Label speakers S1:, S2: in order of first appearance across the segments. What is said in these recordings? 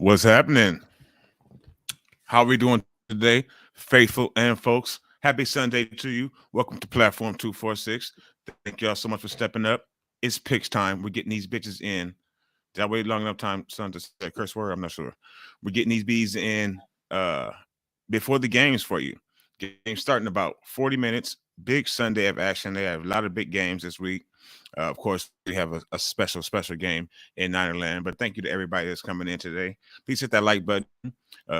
S1: What's happening? How are we doing today, faithful and folks? Happy Sunday to you. Welcome to Platform 246. Thank y'all so much for stepping up. It's picks time. We're getting these bitches in. Did I wait long enough time, son, to say a curse word? I'm not sure. We're getting these bees in before the games for you. Game starting about 40 minutes. Big Sunday of action. They have a lot of big games this week. Of course, we have a special game in Ninerland. But thank you to everybody that's coming in today. Please hit that like button.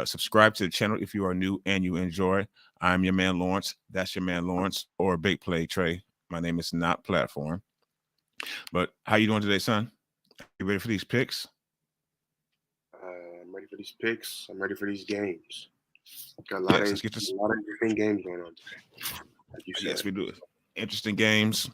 S1: Subscribe to the channel if you are new and you enjoy. I'm your man Lawrence. That's your man Lawrence or Big Play Trey. My name is not Platform. But how you doing today, son? You ready for these picks?
S2: I'm ready for these picks. I'm ready for these games. Got a
S1: Yes,
S2: lot of
S1: let's get this.
S2: a lot of interesting games going on today. Like you
S1: Yes,
S2: said,
S1: we do. Interesting games.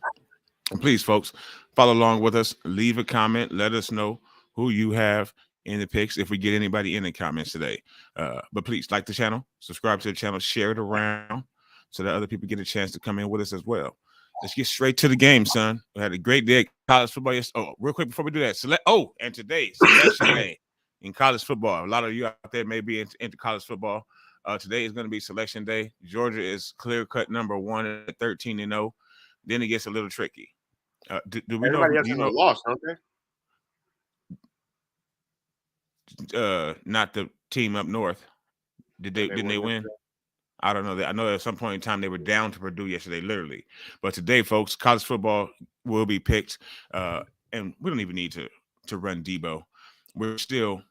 S1: And please, folks, follow along with us. Leave a comment. Let us know who you have in the picks if we get anybody in the comments today. But please like the channel, subscribe to the channel, share it around so that other people get a chance to come in with us as well. Let's get straight to the game, son. We had a great day at college football. Oh, real quick before we do that, and today selection day in college football. A lot of you out there may be into college football. Today is going to be selection day. Georgia is clear cut number 1 at 13-0. Then it gets a little tricky. Do we know?
S2: everybody
S1: Do
S2: else
S1: you
S2: has a
S1: know?
S2: loss, don't they?
S1: Not the team up north. Did
S2: No,
S1: they?
S2: they
S1: Didn't they
S2: won
S1: win?
S2: yesterday.
S1: I don't know that. I know at some point in time they were down to Purdue yesterday, literally. But today, folks, college football will be picked, and we don't even need to run Debo. We're still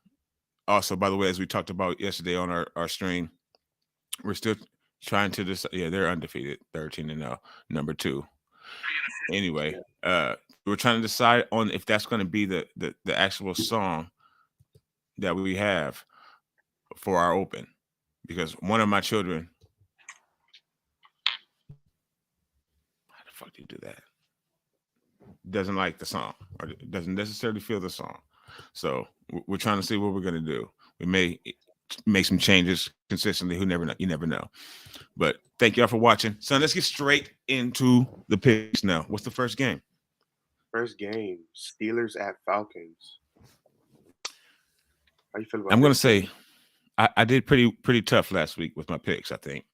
S1: also, by the way, as we talked about yesterday on our stream, we're still trying to decide. Yeah, they're undefeated, 13-0, number 2. Anyway,
S2: Yeah.
S1: we're trying to decide on if that's going to be the actual song that we have for our open, because one of my children, how the fuck do you do that? Doesn't like the song or doesn't necessarily feel the song. So we're trying to see what we're going to do. We may make some changes consistently. Who never know? You never know. But thank y'all for watching. Son, let's get straight into the picks now. What's the first game?
S2: First game, Steelers at Falcons. How you feel
S1: I'm
S2: about
S1: going to
S2: this game?
S1: say I did pretty tough last week with my picks. I think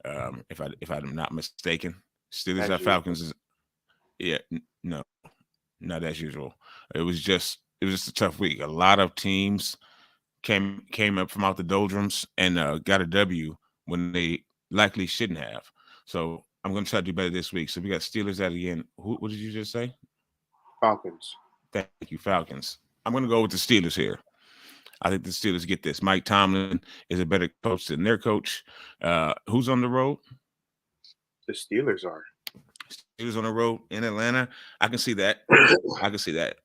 S1: if I'm not mistaken, Steelers
S2: As
S1: at
S2: usual.
S1: Falcons is no, not as usual. It was just a tough week. A lot of teams came up from out the doldrums and got a W when they likely shouldn't have. So I'm going to try to do better this week. So we got Steelers at again. What did you just say?
S2: Falcons.
S1: Thank you, Falcons. I'm going to go with the Steelers here. I think the Steelers get this. Mike Tomlin is a better coach than their coach. Who's on the road?
S2: The Steelers are.
S1: Steelers on the road in Atlanta. I can see that. I can see that.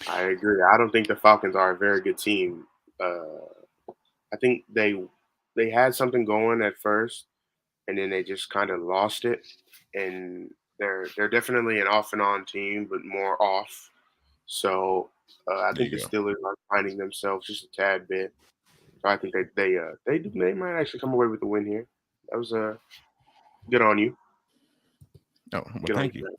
S2: I agree. I don't think the Falcons are a very good team. I think they had something going at first, and then they just kind of lost it. And they're definitely an off and on team, but more off. So I
S1: There
S2: think the
S1: you go.
S2: Steelers are finding themselves just a tad bit. So I think they might actually come away with the win here. That was good on you.
S1: Oh, well,
S2: Good on
S1: thank you.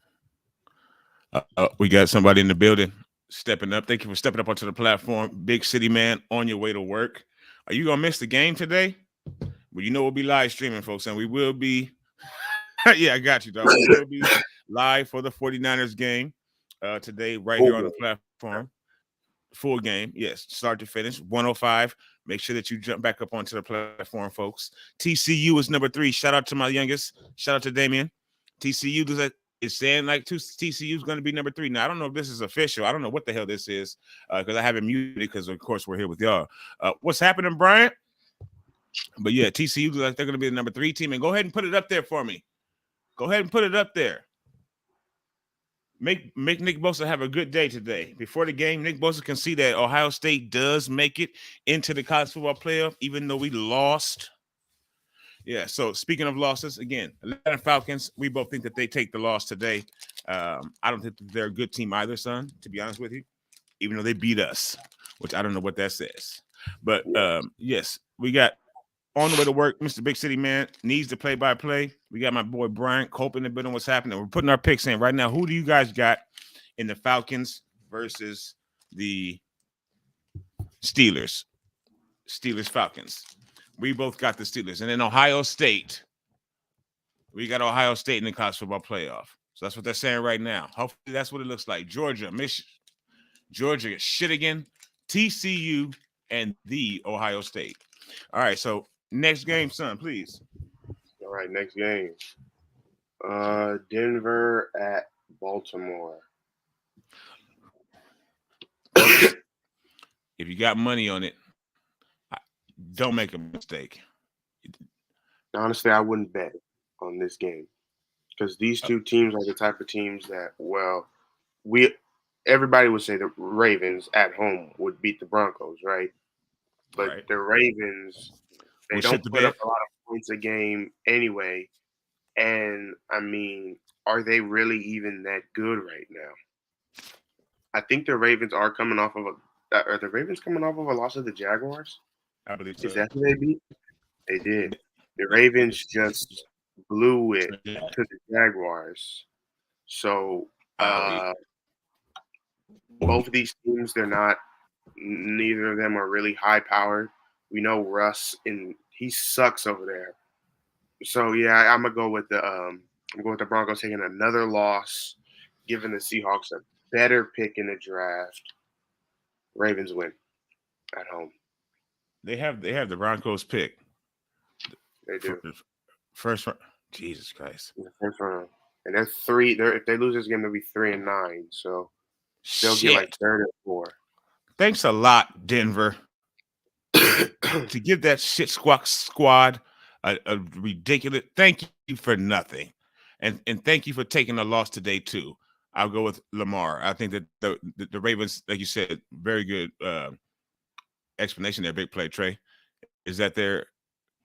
S2: you.
S1: We got somebody in the building stepping up. Thank you for stepping up onto the platform. Big City Man on your way to work. Are you going to miss the game today? Well, you know we'll be live streaming, folks, and we will be yeah, I got you, dog. We will be live for the 49ers game today, right here on the platform. Full game, yes, start to finish, 105. Make sure that you jump back up onto the platform, folks. TCU is number 3. Shout out to my youngest. Shout out to Damien. TCU is saying like TCU is going to be number 3. Now, I don't know if this is official. I don't know what the hell this is because I have it muted because, of course, we're here with y'all. What's happening, Brian? But yeah, TCU looks like they're going to be the number 3 team. And go ahead and put it up there for me. Go ahead and put it up there. Make Nick Bosa have a good day today. Before the game, Nick Bosa can see that Ohio State does make it into the college football playoff, even though we lost. Yeah, so speaking of losses, again, Atlanta Falcons, we both think that they take the loss today. I don't think that they're a good team either, son, to be honest with you, even though they beat us, which I don't know what that says. But yes, we got on the way to work, Mr. Big City Man needs to play-by-play. We got my boy Brian Cope in the building. What's happening? We're putting our picks in right now. Who do you guys got in the Falcons versus the Steelers. Steelers Falcons. We both got the Steelers. And then Ohio State. We got Ohio State in the college football playoff. So that's what they're saying right now. Hopefully that's what it looks like. Georgia, Michigan, Georgia, Shittigan, TCU, and the Ohio State. All right, so next game, son, please.
S2: All right, next game. Denver at Baltimore.
S1: Folks, if you got money on it, don't make a mistake.
S2: Honestly, I wouldn't bet on this game because these two teams are the type of teams that, well, we everybody would say the Ravens at home would beat the Broncos, right? But
S1: Right.
S2: the Ravens, they
S1: We'll shit
S2: don't
S1: the
S2: put up
S1: bed.
S2: a lot of points a game anyway. And I mean, are they really even that good right now? I think the Ravens are coming off of a. Are the Ravens coming off of a loss to the Jaguars?
S1: I believe
S2: Is
S1: so.
S2: that who they beat? They did. The Ravens just blew it
S1: Yeah.
S2: to the Jaguars. So
S1: Wait.
S2: both of these teams, they're not. Neither of them are really high powered. We know Russ, and he sucks over there. So yeah, I'm gonna go with the. I'm going with the Broncos taking another loss, giving the Seahawks a better pick in the draft. Ravens win at home.
S1: They have the Broncos pick
S2: They
S1: for
S2: do
S1: first round. Jesus Christ.
S2: in the first round, and they're three. They're if they lose this game, they'll be 3-9. So they'll get like
S1: Shit.
S2: third or fourth.
S1: Thanks a lot, Denver, to give that shit squad a ridiculous. Thank you for nothing, and thank you for taking a loss today too. I'll go with Lamar. I think that the Ravens, like you said, very good explanation there. Big play, Trey, is that their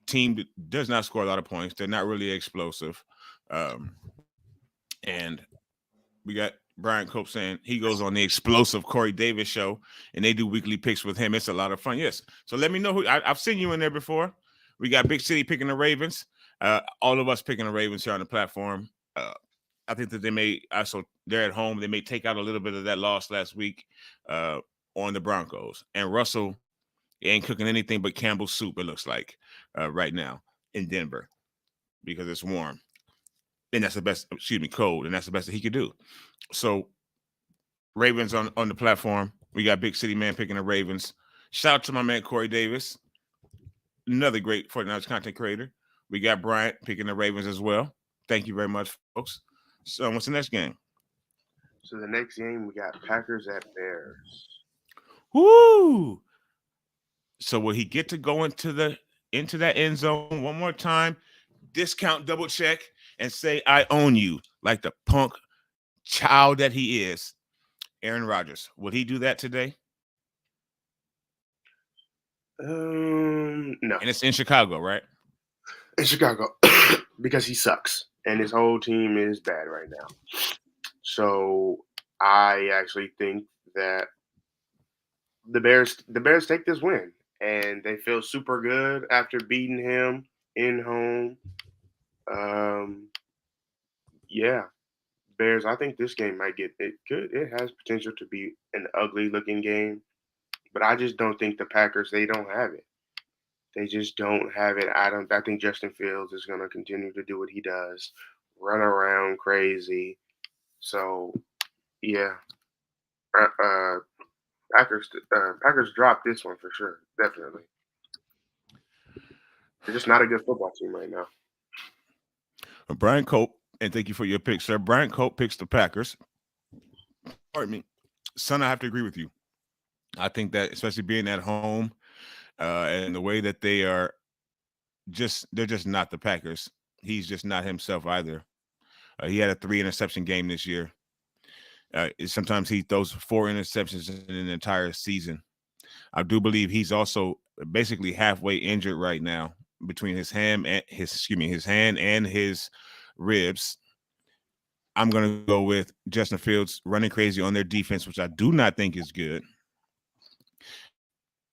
S1: team does not score a lot of points. They're not really explosive, and we got Brian Cope saying he goes on the explosive Corey Davis show, and they do weekly picks with him. It's a lot of fun. Yes. So let me know who I've seen you in there before. We got Big City picking the Ravens. All of us picking the Ravens here on the platform. I think that they may also they're at home. They may take out a little bit of that loss last week on the Broncos. And Russell ain't cooking anything but Campbell's soup. It looks like right now in Denver because it's warm. And that's the best, cold, and that's the best that he could do. So Ravens on the platform. We got Big City Man picking the Ravens. Shout out to my man Corey Davis, another great 49ers content creator. We got Bryant picking the Ravens as well. Thank you very much, folks. So what's the next game?
S2: So the next game we got Packers at Bears.
S1: Woo! So will he get to go into that end zone one more time, discount double check, and say I own you like the punk child that he is? Aaron Rodgers, will he do that today?
S2: No.
S1: And it's in Chicago, right?
S2: In Chicago because he sucks and his whole team is bad right now. So I actually think that the Bears take this win and they feel super good after beating him in home. Yeah, Bears. I think this game might get it. Could it has potential to be an ugly looking game, but I just don't think the Packers. They don't have it. They just don't have it. I think Justin Fields is going to continue to do what he does, run around crazy. So yeah, uh, Packers dropped this one for sure, definitely. They're just not a good football team right now.
S1: Brian Cope, and thank you for your pick, sir. Brian Cope picks the Packers. Pardon me. Son, I have to agree with you. I think that especially being at home and the way that they're just not the Packers. He's just not himself either. He had a 3 interception game this year. Sometimes he throws 4 interceptions in an entire season. I do believe he's also basically halfway injured right now between his hand and his hand and his ribs. I'm going to go with Justin Fields running crazy on their defense, which I do not think is good.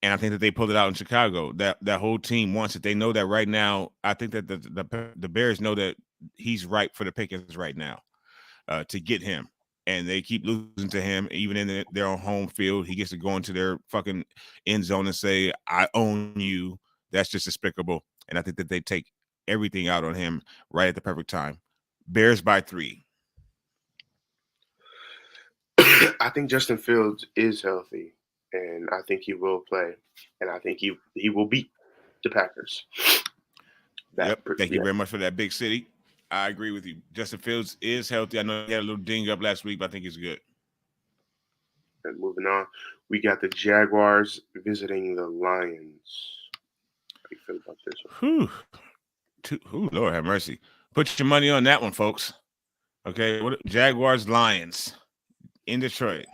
S1: And I think that they pulled it out in Chicago. That whole team wants it. They know that right now. I think that the Bears know that he's ripe for the pickings right now to get him. and they keep losing to him, even in their own home field. He gets to go into their fucking end zone and say, "I own you." That's just despicable. And I think that they take everything out on him right at the perfect time. Bears by 3.
S2: I think Justin Fields is healthy, and I think he will play, and I think he will beat the Packers.
S1: Yep. Thank you
S2: Yeah.
S1: very much for that, Big City. I agree with you. Justin Fields is healthy. I know he had a little ding up last week, but I think he's good.
S2: And moving on, we got the Jaguars visiting the Lions. How do you feel about this one?
S1: Whew. Lord have mercy. Put your money on that one, folks. Okay. Jaguars Lions in Detroit.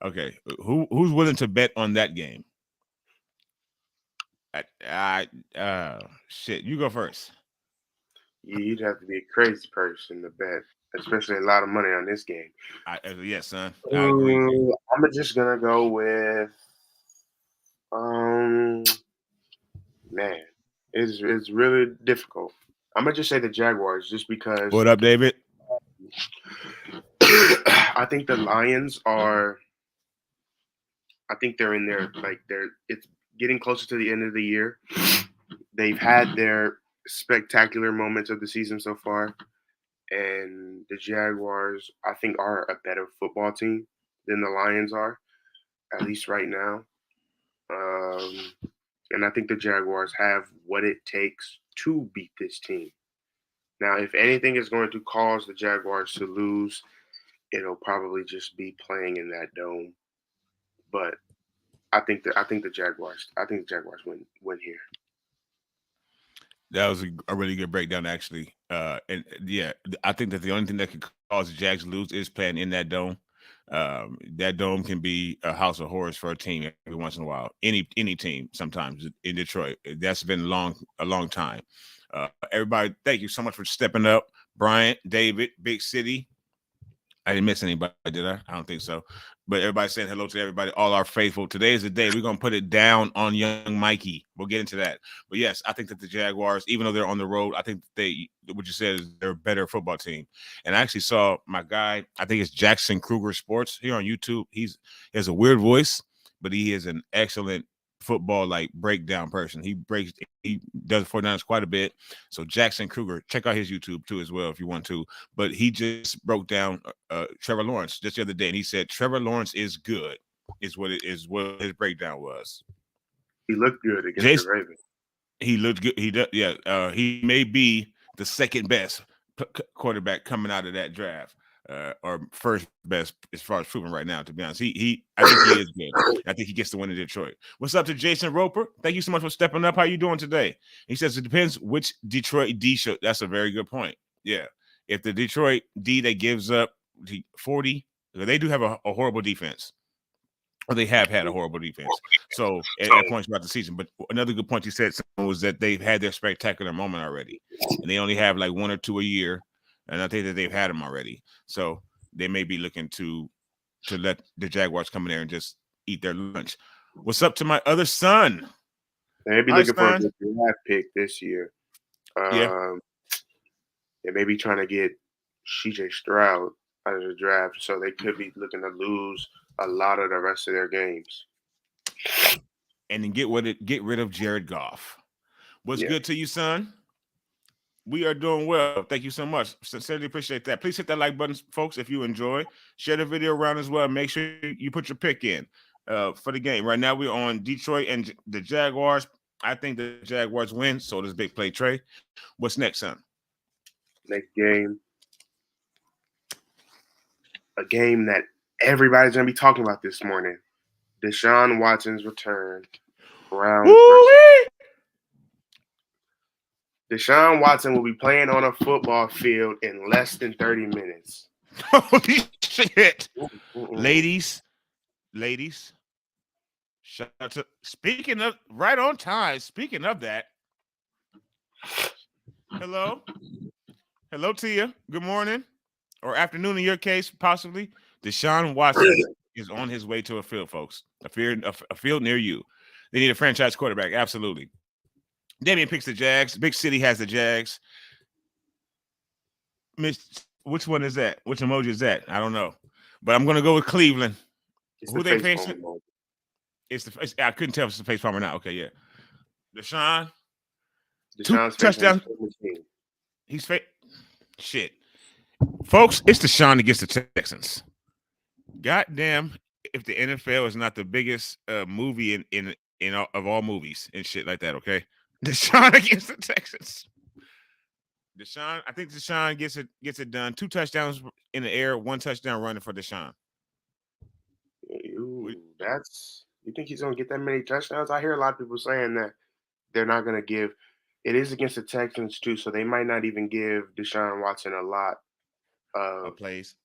S1: Okay. Who's willing to bet on that game? Shit. You go first.
S2: You'd have to be a crazy person to bet, especially a lot of money on this game.
S1: Yes, son. I agree with you.
S2: I'm just gonna go with um man, it's really difficult. I'm gonna just say the Jaguars just because
S1: What up, David?
S2: I think the Lions are. I think they're in there like they're. It's getting closer to the end of the year. They've had their spectacular moments of the season so far, and the Jaguars I think are a better football team than the Lions are, at least right now. Um, and I think the Jaguars have what it takes to beat this team. Now, if anything is going to cause the Jaguars to lose, it'll probably just be playing in that dome. But I think the Jaguars win here.
S1: That was a really good breakdown, actually. And yeah, I think that the only thing that could cause the Jags to lose is playing in that dome. That dome can be a house of horrors for a team every once in a while. Any team sometimes in Detroit. That's been a long time. Everybody, thank you so much for stepping up. Bryant, David, Big City. I didn't miss anybody, did I? I don't think so. But everybody saying hello to everybody, all our faithful. Today is the day we're gonna put it down on young Mikey. We'll get into that. But yes, I think that the Jaguars, even though they're on the road, I think what you said is they're a better football team. And I actually saw my guy, I think it's Jackson Kruger Sports here on YouTube. He has a weird voice, but he is an excellent football like breakdown person. He does 49ers quite a bit. So Jackson Kruger, check out his YouTube too as well if you want to. But he just broke down Trevor Lawrence just the other day, and he said Trevor Lawrence is good. What his breakdown was.
S2: He looked good against the
S1: Jason,
S2: Ravens.
S1: he looked good. He does. Yeah, he may be the second best quarterback coming out of that draft. Or first best as far as proven right now. To be honest, I think he is good. I think he gets the win in Detroit. What's up to Jason Roper? Thank you so much for stepping up. How you doing today? He says it depends which Detroit D show. That's a very good point. Yeah, if the Detroit D that gives up 40, they do have a horrible defense. Or they have had a horrible defense. So at points throughout the season. But another good point you said was that they've had their spectacular moment already, and they only have like one or two a year. And I think that they've had them already. So they may be looking to let the Jaguars come in there and just eat their lunch. What's up to my other son?
S2: They may be
S1: Hi,
S2: looking for a
S1: son.
S2: good draft pick this year.
S1: Yeah.
S2: They may be trying to get CJ Stroud out of the draft, so they could be looking to lose a lot of the rest of their games.
S1: And then get rid of Jared Goff. What's
S2: Yeah.
S1: good to you, son? We are doing well. Thank you so much. Sincerely appreciate that. Please hit that like button, folks, if you enjoy. Share the video around as well. Make sure you put your pick in for the game. Right now, we're on Detroit and the Jaguars. I think the Jaguars win. So does Big Play Trey. What's next, son?
S2: Next game, a game that everybody's going to be talking about this morning. Deshaun Watson's return. Browns versus Deshaun Watson will be playing on a football field in less than 30 minutes.
S1: Holy shit.
S2: Mm-mm.
S1: Ladies, shout out to speaking of right on time. Speaking of that, hello to you. Good morning or afternoon in your case, possibly. Deshaun Watson is on his way to a field, folks. A field near you. They need a franchise quarterback. Absolutely. Damian picks the Jags. Big City has the Jags. Which one is that? Which emoji is that? I don't know. but I'm going to go with Cleveland.
S2: It's the
S1: Who they
S2: face
S1: facing?
S2: palm moment.
S1: I couldn't tell if it's the face palm or not. Okay, yeah. Deshaun, two
S2: Deshaun's facing his
S1: touchdowns.
S2: former team.
S1: He's shit. Folks, it's Deshaun against the Texans. Goddamn, if the NFL is not the biggest movie in all, of all movies and shit like that, okay? Deshaun against the Texans. I think Deshaun gets it done. 2 touchdowns in the air, 1 touchdown running for Deshaun.
S2: Ooh, you think he's gonna get that many touchdowns? I hear a lot of people saying that they're not gonna give. It is against the Texans too, so they might not even give Deshaun Watson a lot of.
S1: Plays.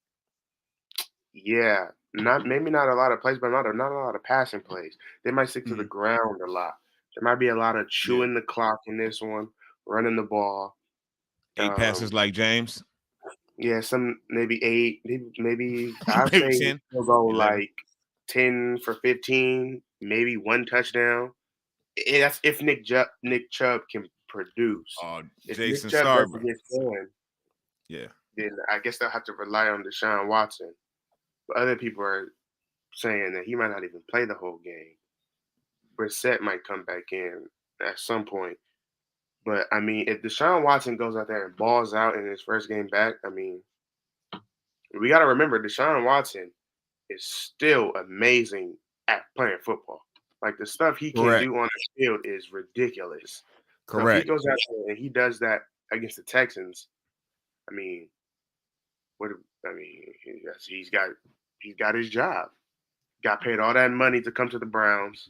S2: Yeah, not a lot of plays, but not a lot of passing plays. They might stick to the
S1: Mm-hmm.
S2: ground a lot. There might be a lot of
S1: Yeah.
S2: chewing the clock in this one, running the ball.
S1: 8 passes like James.
S2: Yeah, some maybe 8, maybe I'd
S1: Maybe
S2: say
S1: 10,
S2: he'll go
S1: 11.
S2: like 10 for 15, maybe 1 touchdown. That's if Nick Chubb can produce.
S1: Oh,
S2: If Nick
S1: Jason,
S2: Chubb
S1: sorry, bro.
S2: doesn't get going,
S1: Yeah.
S2: then I guess they'll have to rely on Deshaun Watson. But other people are saying that he might not even play the whole game. Brissett might come back in at some point. But I mean, if Deshaun Watson goes out there and balls out in his first game back, I mean, we got to remember Deshaun Watson is still amazing at playing football. Like the stuff he can
S1: Correct.
S2: do on the field is ridiculous. So if he
S1: Correct.
S2: goes out there and he does that against the Texans, I mean, what? I mean, he's got his job. Got paid all that money to come to the Browns,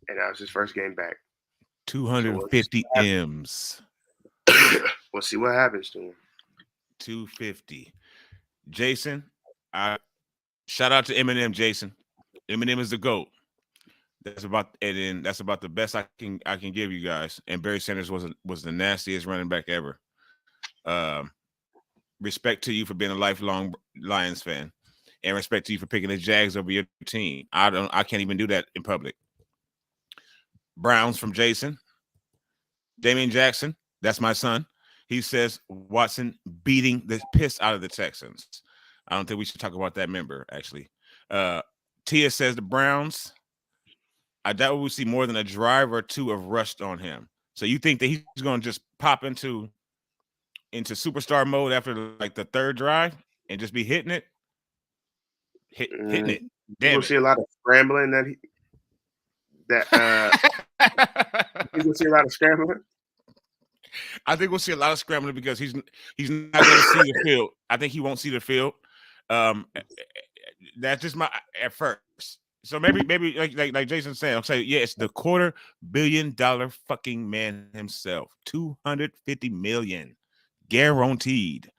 S2: and that was his first game back. So
S1: 250 M's.
S2: we'll see what happens to him.
S1: 250. Jason, I shout out to Eminem, Jason. Eminem is the GOAT. That's about the best I can give you guys. And Barry Sanders was the nastiest running back ever. Respect to you for being a lifelong Lions fan, and respect to you for picking the Jags over your team. I can't even do that in public. Browns from Jason. Damian Jackson, that's my son. He says Watson beating the piss out of the Texans. I don't think we should talk about that member, actually. Tia says the Browns. I doubt we'll see more than a drive or 2 of rust on him. So you think that he's going to just pop into superstar mode after like the 3rd drive and just be hitting it? Hitting it. Damn
S2: We'll see a lot of scrambling we'll see a lot of scrambling.
S1: I think we'll see a lot of scrambling because he's not going to see the field. I think he won't see the field. That's just my at first. So maybe like Jason said, I'll say yeah, it's the $250 million fucking man himself. 250 million guaranteed,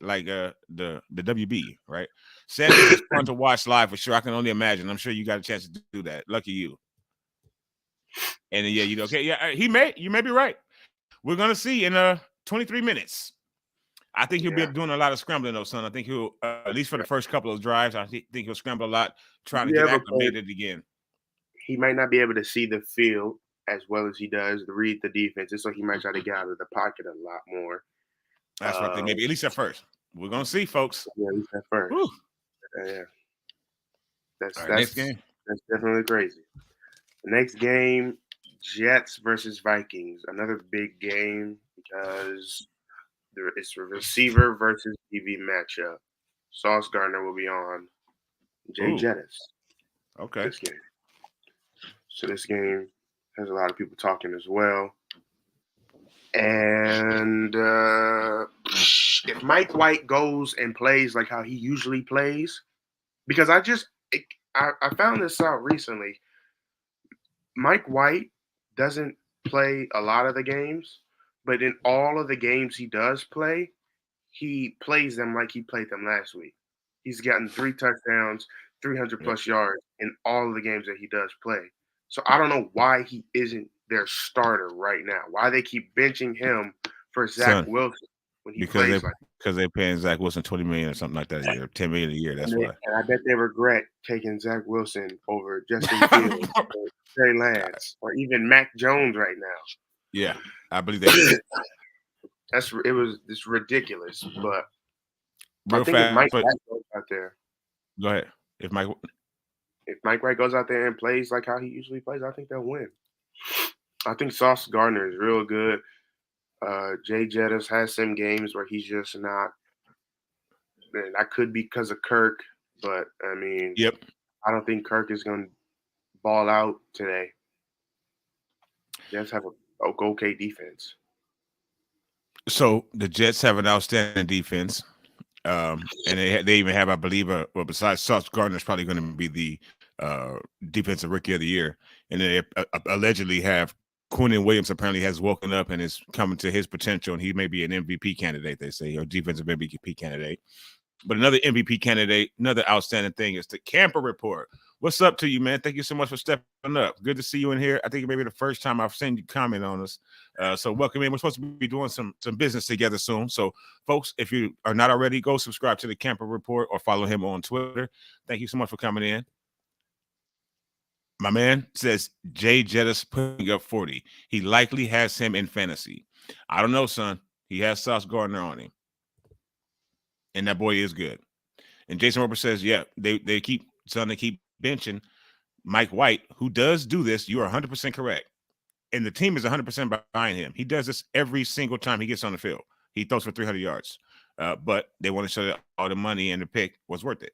S1: like the WB, right? Said it's fun to watch live for sure. I can only imagine. I'm sure you got a chance to do that. Lucky you. And yeah, okay, yeah, you may be right. We're gonna see in 23 minutes. I think he'll be doing a lot of scrambling though, son. I think he'll at least for the first couple of drives. I think he'll scramble a lot, trying to get acclimated again.
S2: He might not be able to see the field as well as he does to read the defenses, so he might try to get out of the pocket a lot more.
S1: That's what I think. Maybe at least at first. We're gonna see, folks.
S2: Yeah, at least at first. Yeah, that's
S1: next game.
S2: That's definitely crazy. The next game, Jets versus Vikings. Another big game because it's a receiver versus DB matchup. Sauce Gardner will be on Jay Jettis.
S1: Okay.
S2: This game. So this game has a lot of people talking as well. And if Mike White goes and plays like how he usually plays, because I found this out recently. Mike White doesn't play a lot of the games, but in all of the games he does play, he plays them like he played them last week. He's gotten 3 touchdowns, 300 plus yards in all of the games that he does play. So I don't know why he isn't their starter right now. Why they keep benching him for Zach Wilson when he plays
S1: because they're paying Zach Wilson $20 million or something like that a year, $10 million a year. That's why.
S2: And I bet they regret taking Zach Wilson over Justin Fields, or Trey Lance, or even Mac Jones right now.
S1: Yeah, I believe they did.
S2: It's ridiculous, but I
S1: real
S2: think if
S1: fast.
S2: Mike
S1: But
S2: White goes out there,
S1: go ahead. If Mike,
S2: if Mike White goes out there and plays like how he usually plays, I think they'll win. I think Sauce Gardner is real good. Jay Jettis has some games where he's just not, and that could be because of Kirk, but I mean,
S1: yep.
S2: I don't think Kirk is going to ball out today. Jets have a okay defense.
S1: So the Jets have an outstanding defense. And they even have, I believe, well, besides Sauce Gardner is probably going to be the uh, defensive rookie of the year, and they allegedly have Quinn Williams apparently has woken up and is coming to his potential, and he may be an MVP candidate. They say, or defensive MVP candidate. But another MVP candidate, another outstanding thing is the Camper Report. What's up to you, man? Thank you so much for stepping up. Good to see you in here. I think it may be the first time I've seen you comment on us. So welcome in. We're supposed to be doing some business together soon. So, folks, if you are not already, go subscribe to the Camper Report or follow him on Twitter. Thank you so much for coming in. My man says Jay Jettis putting up 40. He likely has him in fantasy. I don't know, son. He has Sauce Gardner on him. And that boy is good. And Jason Roper says, yeah, they keep benching Mike White, who does do this. You are 100% correct. And the team is 100% behind him. He does this every single time he gets on the field. He throws for 300 yards. But they want to show that all the money and the pick was worth it.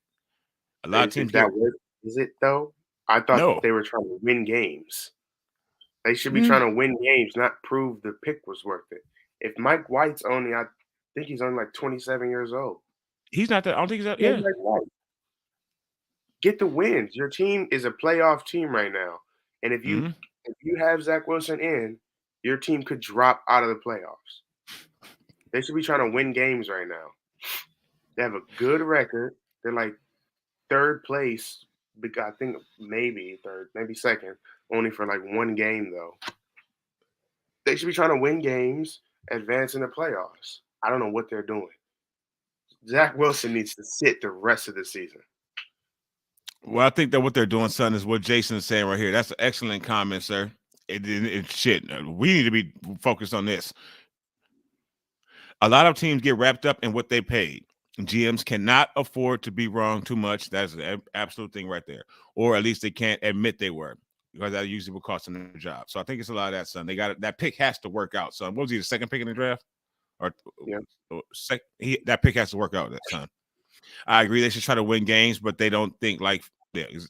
S1: A lot of teams
S2: Is that worth? Is it though? I thought
S1: no.
S2: they were trying to win games. They should be
S1: Mm.
S2: trying to win games, not prove the pick was worth it. If Mike White's only, I think he's only like 27 years old.
S1: He's not that. I don't think he's that. Yeah.
S2: Mike White. Get the wins. Your team is a playoff team right now, and if you have Zach Wilson in, your team could drop out of the playoffs. They should be trying to win games right now. They have a good record. They're like third place. I think maybe third, maybe second, only for like one game though. They should be trying to win games, advance in the playoffs. I don't know what they're doing. Zach Wilson needs to sit the rest of the season.
S1: Well, I think that what they're doing, son, is what Jason is saying right here. That's an excellent comment, sir. Shit. We need to be focused on this. A lot of teams get wrapped up in what they paid. GMs cannot afford to be wrong too much. That's an absolute thing right there. Or at least they can't admit they were, because that usually will cost them their job. So I think it's a lot of that, son. They got that pick has to work out, son. What was he, the second pick in the draft? Or
S2: yeah.
S1: That pick has to work out, that son. I agree. They should try to win games, but they don't think like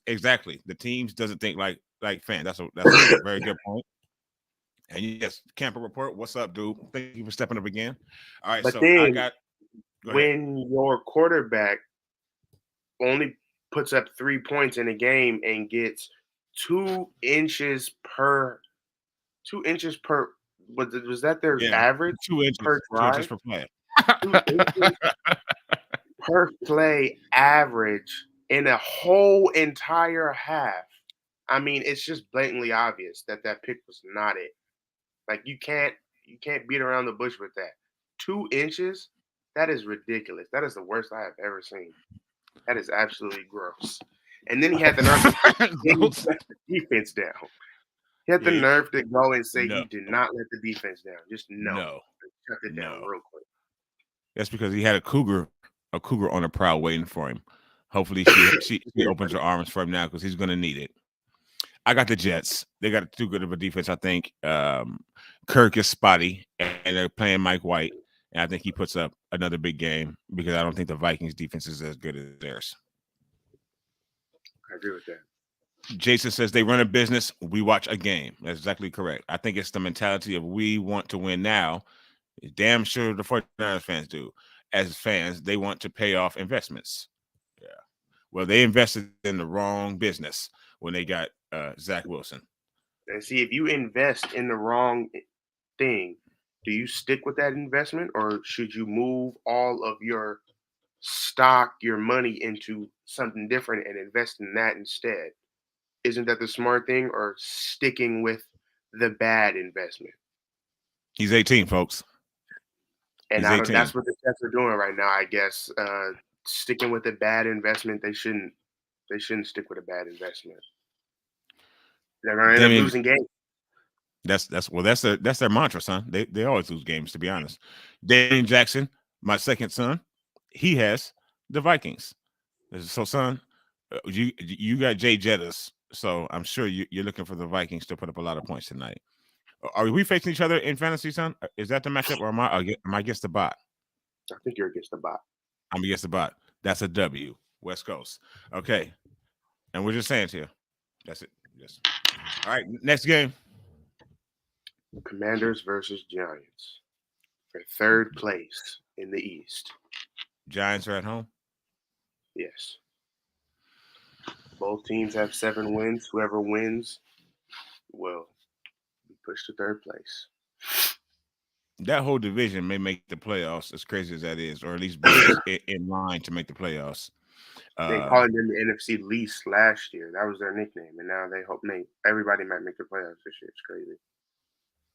S1: exactly. The teams doesn't think like fans. That's a very good point. And yes, Camper Report. What's up, dude? Thank you for stepping up again. All right,
S2: but
S1: so
S2: then
S1: I got.
S2: When your quarterback only puts up 3 points in a game and gets 2 inches per. Was that their average?
S1: 2 inches
S2: per drive?
S1: 2 inches per play.
S2: 2 inches per play average in a whole entire half. I mean, it's just blatantly obvious that pick was not it. Like you can't beat around the bush with that. 2 inches? That is ridiculous. That is the worst I have ever seen. That is absolutely gross. And then he had the nerve to let the defense down. He had the nerve to go and say he did not let the defense down. Just shut it down real quick.
S1: That's because he had a cougar on a prowl waiting for him. Hopefully she opens her arms for him now, because he's going to need it. I got the Jets. They got too good of a defense, I think. Kirk is spotty, and they're playing Mike White, and I think he puts up another big game, because I don't think the Vikings defense is as good as theirs.
S2: I agree with that.
S1: Jason says they run a business, we watch a game. That's exactly correct. I think it's the mentality of we want to win now. Damn sure the 49ers fans do. As fans, they want to pay off investments. Yeah. Well, they invested in the wrong business when they got Zach Wilson.
S2: And see, if you invest in the wrong thing, do you stick with that investment, or should you move all of your stock, your money into something different and invest in that instead? Isn't that the smart thing, or sticking with the bad investment?
S1: He's 18, folks.
S2: And that's what the Jets are doing right now, I guess. Sticking with a bad investment. They shouldn't stick with a bad investment. They're gonna end up losing games.
S1: That's their mantra, son. They always lose games, to be honest. Damian Jackson, my second son, He has the Vikings. So, son, you got Jay Jettas, so I'm sure you're looking for the Vikings to put up a lot of points tonight. Are we facing each other in fantasy, son? Is that the matchup, or am I against the bot?
S2: I think you're against the bot.
S1: I'm against the bot. That's a W. West Coast. Okay, and we're just saying to you. That's it. Yes. All right. Next game.
S2: Commanders versus Giants for third place in the East.
S1: Giants are at home.
S2: Yes. Both teams have 7 wins. Whoever wins will be pushed to third place.
S1: That whole division may make the playoffs, as crazy as that is, or at least be in line to make the playoffs.
S2: They called them the NFC least last year. That was their nickname, and now they hope everybody might make the playoffs this year. It's crazy.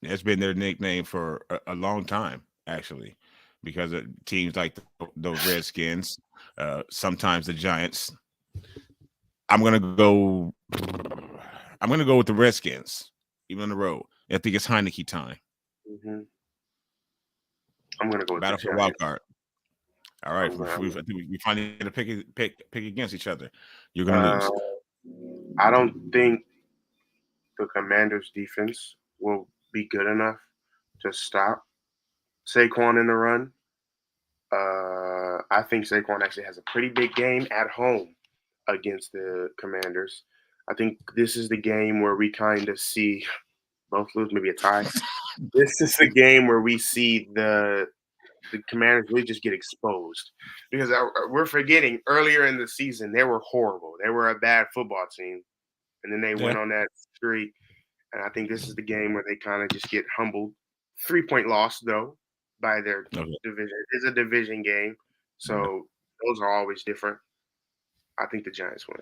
S1: It's been their nickname for a long time, actually, because of teams like those Redskins, sometimes the Giants. I'm gonna go. I'm gonna go with the Redskins, even on the road. I think it's Heineke time.
S2: hmm I'm gonna go with the
S1: Battle for the wild
S2: Giants.
S1: card. All right,
S2: I'm gonna,
S1: we finally get to pick against each other. You're gonna
S2: uh,
S1: lose.
S2: I don't think the Commanders' defense will be good enough to stop Saquon in the run. I think Saquon actually has a pretty big game at home against the Commanders. I think this is the game where we kind of see both lose, maybe a tie. This is the game where we see the Commanders really just get exposed because we're forgetting earlier in the season they were horrible. They were a bad football team, and then they
S1: Yeah.
S2: went on that streak. And I think this is the game where they kind of just get humbled. 3-point loss though by their
S1: Okay.
S2: division. It's a division game,
S1: Yeah.
S2: so those are always different. I think the Giants win.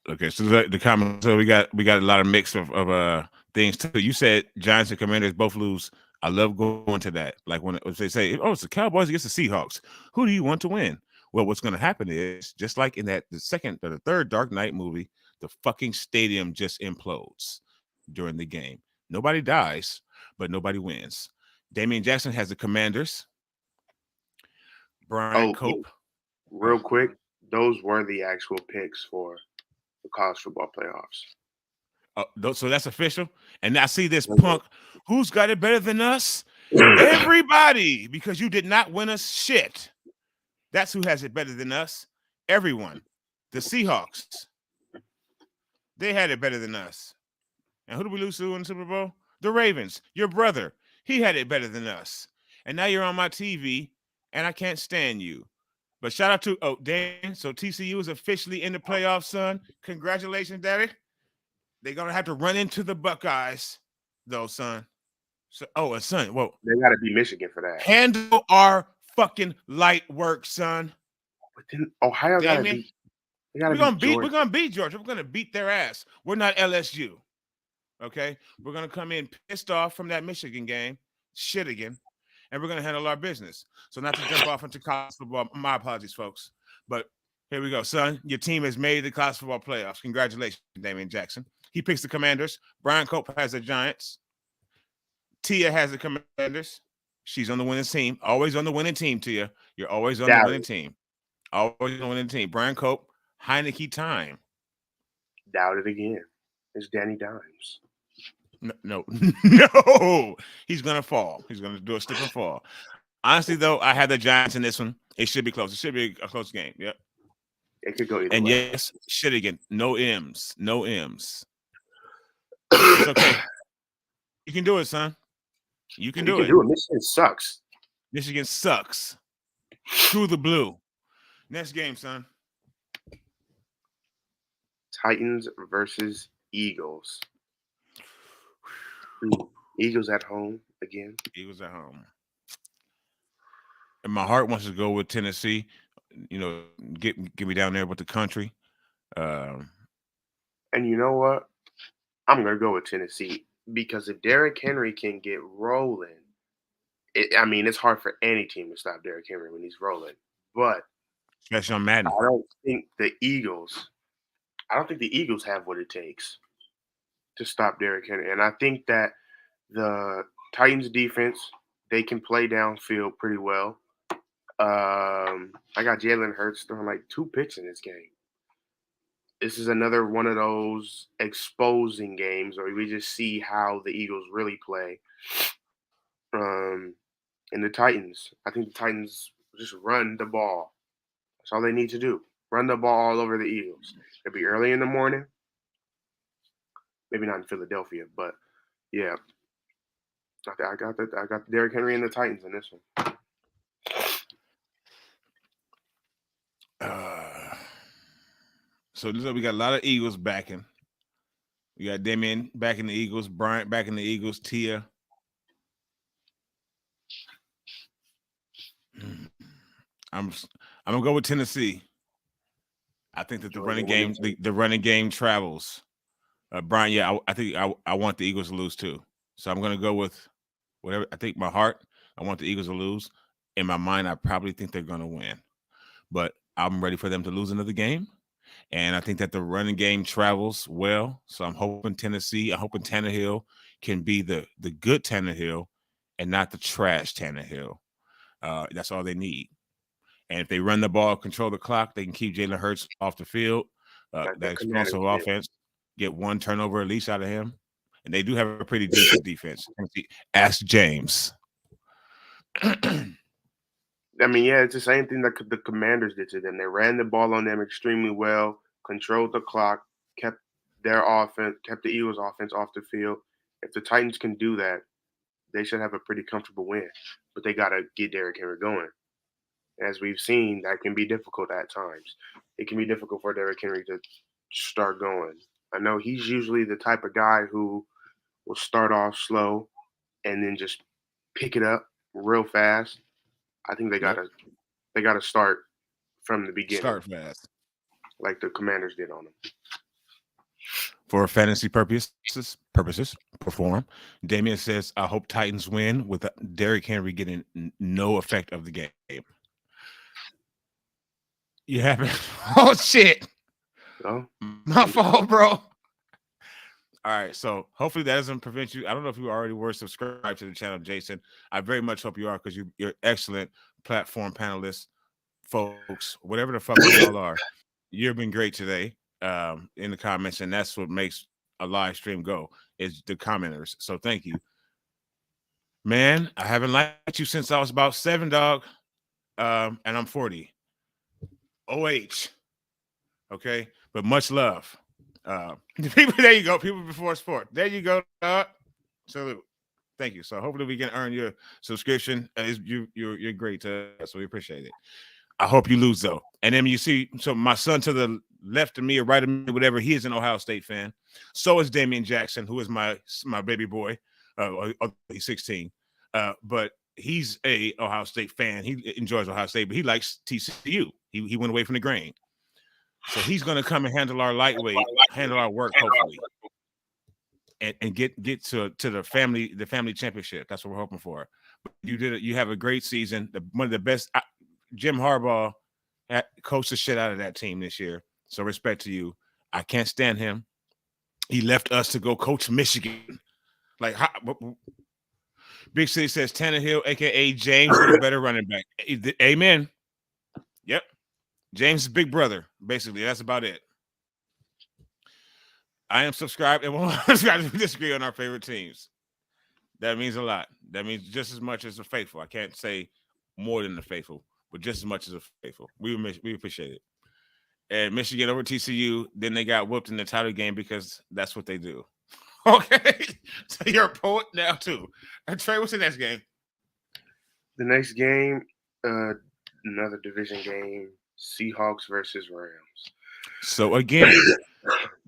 S1: Okay. So the comment. So we got a lot of mix of things too. You said Giants and Commanders both lose. I love going to that. Like when they say, "Oh, it's the Cowboys against the Seahawks." Who do you want to win? Well, what's going to happen is just like in the second or the third Dark Knight movie, the fucking stadium just implodes during the game. Nobody dies, but nobody wins. Damian Jackson has the Commanders. Brian
S2: Oh,
S1: Cope.
S2: real quick, those were the actual picks for the college football playoffs.
S1: So that's official. And I see this punk. Who's got it better than us? Everybody, because you did not win us shit. That's who has it better than us. Everyone. The Seahawks. They had it better than us. And who did we lose to in the Super Bowl? The Ravens. Your brother. He had it better than us. And now you're on my TV, and I can't stand you. But shout out to Dan. So TCU is officially in the playoffs, son. Congratulations, Daddy. They're gonna have to run into the Buckeyes, though, son. So, and son, well,
S2: They got to be Michigan for that.
S1: handle our fucking light work, son.
S2: But then Ohio got to
S1: Damien,
S2: beat. They got to
S1: we're gonna
S2: beat
S1: beat.
S2: Georgia.
S1: We're gonna beat Georgia. We're gonna beat their ass. We're not LSU. Okay, we're gonna come in pissed off from that Michigan game, shit again, and we're gonna handle our business. So not to jump off into college football. My apologies, folks, but here we go, son. Your team has made the college football playoffs. Congratulations, Damian Jackson. He picks the Commanders. Brian Cope has the Giants. Tia has the Commanders. She's on the winning team. Always on the winning team, Tia. You're always on the
S2: Doubt
S1: winning
S2: it.
S1: team. Always on the winning team. Brian Cope, Heineke time.
S2: Doubt it again. It's Danny Dimes.
S1: No, no. He's gonna fall. He's gonna do a slip and fall. Honestly, though, I had the Giants in this one. It should be close. It should be a close game. Yep.
S2: It could go either
S1: And
S2: way.
S1: yes, shit again. No M's. No M's. It's okay. You can do it, son. You can
S2: You
S1: do
S2: can
S1: it.
S2: do it. Michigan sucks.
S1: Michigan sucks. Screw the blue. Next game, son.
S2: Titans versus Eagles. Eagles at home again.
S1: Eagles at home. And my heart wants to go with Tennessee. You know, get me down there with the country. Um,
S2: And you know what? I'm going to go with Tennessee because if Derrick Henry can get rolling, it's hard for any team to stop Derrick Henry when he's rolling. But
S1: especially on Madden.
S2: I don't think the Eagles have what it takes to stop Derrick Henry. And I think that the Titans defense, they can play downfield pretty well. I got Jalen Hurts throwing like 2 picks in this game. This is another one of those exposing games where we just see how the Eagles really play. Um, and the Titans, I think the Titans just run the ball. That's all they need to do. Run the ball all over the Eagles. It'll be early in the morning. Maybe not in Philadelphia, but yeah, I got Derrick Henry and the Titans in this one.
S1: Uh, so we got a lot of Eagles backing. We got Damien back in the Eagles, Bryant back in the Eagles, Tia. I'm I'm gonna go with Tennessee. I think that the
S2: Georgia
S1: running
S2: winning
S1: game,
S2: team.
S1: the running game travels. Brian, yeah, I think I want the Eagles to lose too. So I'm gonna go with whatever. I think my heart, I want the Eagles to lose. In my mind, I probably think they're gonna win, but I'm ready for them to lose another game. And I think that the running game travels well. So I'm hoping Tennessee, I'm hoping Tannehill can be the good Tannehill and not the trash Tannehill. That's all they need. And if they run the ball, control the clock, they can keep Jalen Hurts off the field.
S2: Like the
S1: That
S2: Commanders
S1: explosive
S2: did.
S1: offense, get one turnover at least out of him. And they do have a pretty decent defense. Ask James.
S2: I mean, yeah, it's the same thing that the Commanders did to them. They ran the ball on them extremely well, controlled the clock, kept their offense, kept the Eagles' offense off the field. If the Titans can do that, they should have a pretty comfortable win. But they got to get Derrick Henry going. As we've seen, that can be difficult at times. It can be difficult for Derrick Henry to start going. I know he's usually the type of guy who will start off slow and then just pick it up real fast. I think
S1: Yep.
S2: they gotta start from the beginning,
S1: Start fast.
S2: like the Commanders did on them.
S1: For fantasy purposes, perform. Damien says, I hope Titans win with Derrick Henry getting no effect of the game. You haven't. Oh, shit.
S2: Oh,
S1: My fault, bro. All right. So hopefully that doesn't prevent you. I don't know if you already were subscribed to the channel, Jason. I very much hope you are because you're excellent platform panelists, folks, whatever the fuck we all are. You've been great today in the comments, and that's what makes a live stream go is the commenters. So thank you. Man, I haven't liked you since I was about 7, dog. And I'm 40. OH. Okay. But much love. People, there you go. People before sport. There you go. Salute. Thank you. So hopefully we can earn your subscription. You're great to us, so we appreciate it. I hope you lose though. And then you see, so my son to the left of me or right of me, whatever, he is an Ohio State fan. So is Damian Jackson, who is my baby boy. He's 16. But he's a Ohio State fan. He enjoys Ohio State, but he likes TCU. He went away from the grain. So he's going to come and handle our lightweight, handle our work, hopefully, and get to the family championship. That's what we're hoping for. But you have a great season. One of the best. Jim Harbaugh coached the shit out of that team this year. So respect to you. I can't stand him. He left us to go coach Michigan. Like, Big City says Tannehill, aka James, with a better running back. Amen. Yep. James is big brother. Basically, that's about it. I am subscribed and won't subscribe to disagree on our favorite teams. That means a lot. That means just as much as the faithful. I can't say more than the faithful, but just as much as the faithful. We appreciate it. And Michigan over TCU, then they got whooped in the title game because that's what they do. Okay. So you're a poet now too. Trey, what's the next game?
S2: the next game, another division game: Seahawks versus Rams.
S1: So again,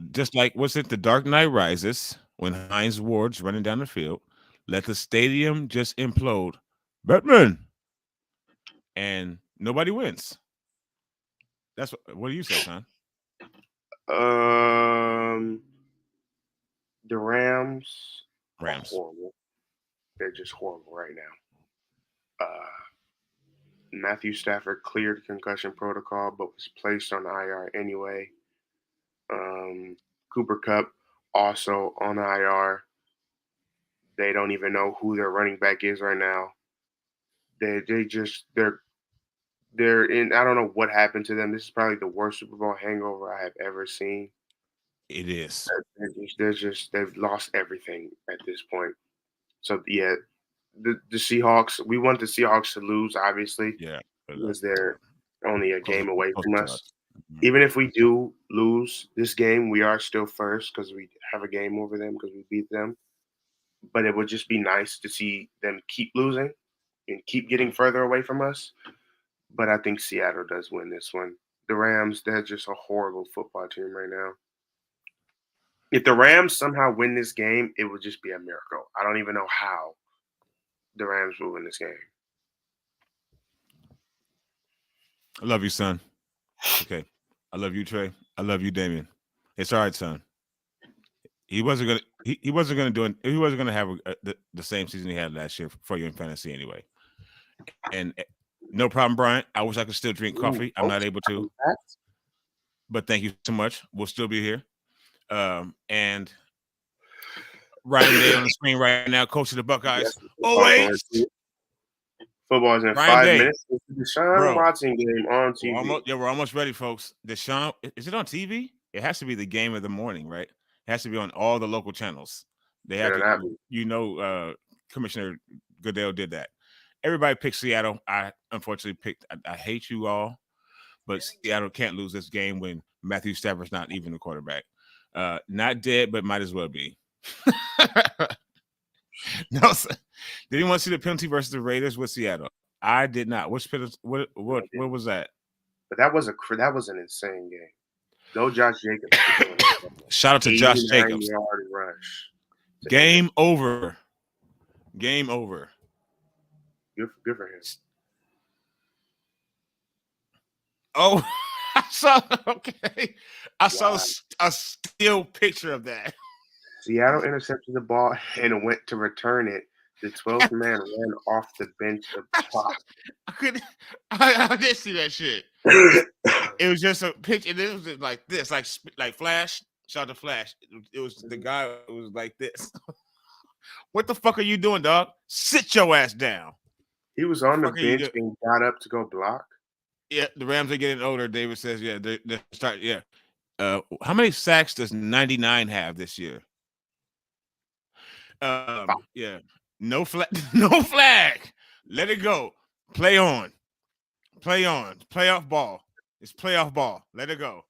S1: just like what's it? The Dark Knight Rises when Hines Ward's running down the field, let the stadium just implode. Batman, and nobody wins. That's what do you say, son?
S2: Um, the Rams are
S1: Rams.
S2: horrible. They're just horrible right now. Matthew Stafford cleared concussion protocol, but was placed on IR anyway. Cooper Cup also on IR. They don't even know who their running back is right now. They're they're in. I don't know what happened to them. This is probably the worst Super Bowl hangover I have ever seen.
S1: It is.
S2: They've lost everything at this point. So yeah, the Seahawks. We want the Seahawks to lose, obviously,
S1: Yeah. But,
S2: because they're only a
S1: close,
S2: game away
S1: close
S2: from
S1: to
S2: us.
S1: us. Mhm.
S2: Even if we do lose this game, we are still first because we have a game over them because we beat them. But it would just be nice to see them keep losing and keep getting further away from us. But I think Seattle does win this one. The Rams, they're just a horrible football team right now. If the Rams somehow win this game, it would just be a miracle. I don't even know how the Rams will win this game.
S1: I love you, son. Okay. I love you, Trey. I love you, Damien. It's all right, son. He wasn't gonna do it. He wasn't gonna have the same season he had last year for you in fantasy anyway. And no problem, Brian. I wish I could still drink
S2: Ooh,
S1: coffee. I'm not
S2: folks,
S1: able to,
S2: that's
S1: but thank you so much. We'll still be here. And Ryan Day on the screen right now, coach of the Buckeyes.
S2: yes,
S1: Oh wait,
S2: football is in
S1: Ryan
S2: five
S1: Day,
S2: minutes. It's the Deshaun
S1: bro.
S2: Watson game on
S1: We're
S2: TV.
S1: almost we're almost ready, folks. Deshaun, is it on TV? It has to be the game of the morning, right? It has to be on all the local channels. They have
S2: Better
S1: to,
S2: not be.
S1: Commissioner Goodell did that. Everybody picked Seattle. I unfortunately picked. I hate you all, but Seattle can't lose this game when Matthew Stafford's not even the quarterback. Not dead, but might as well be. No, sir. Did anyone see the penalty versus the Raiders with Seattle? I did not. Which penalty? What was that?
S2: But that was an insane game. Go Josh Jacobs for doing that.
S1: Shout out to Josh Jacobs.
S2: 89-yard rush.
S1: Game over. Game over.
S2: Good for him.
S1: Oh, I saw. Okay, I saw
S2: Wow.
S1: a still picture of that.
S2: Seattle intercepted the ball and went to return it. The 12th man ran off the bench to block.
S1: I could. I did see that shit. It was just a picture. It was just like this, like Flash. Shout out to Flash. It was the guy. It was like this. What the fuck are you doing, dog? Sit your ass down.
S2: He was on the bench and got up to go block.
S1: Yeah, the Rams are getting older. David says, yeah, they start. Yeah. How many sacks does 99 have this year? Yeah. No flag. No flag. Let it go. Play on. Play on. Playoff ball. It's playoff ball. Let it go.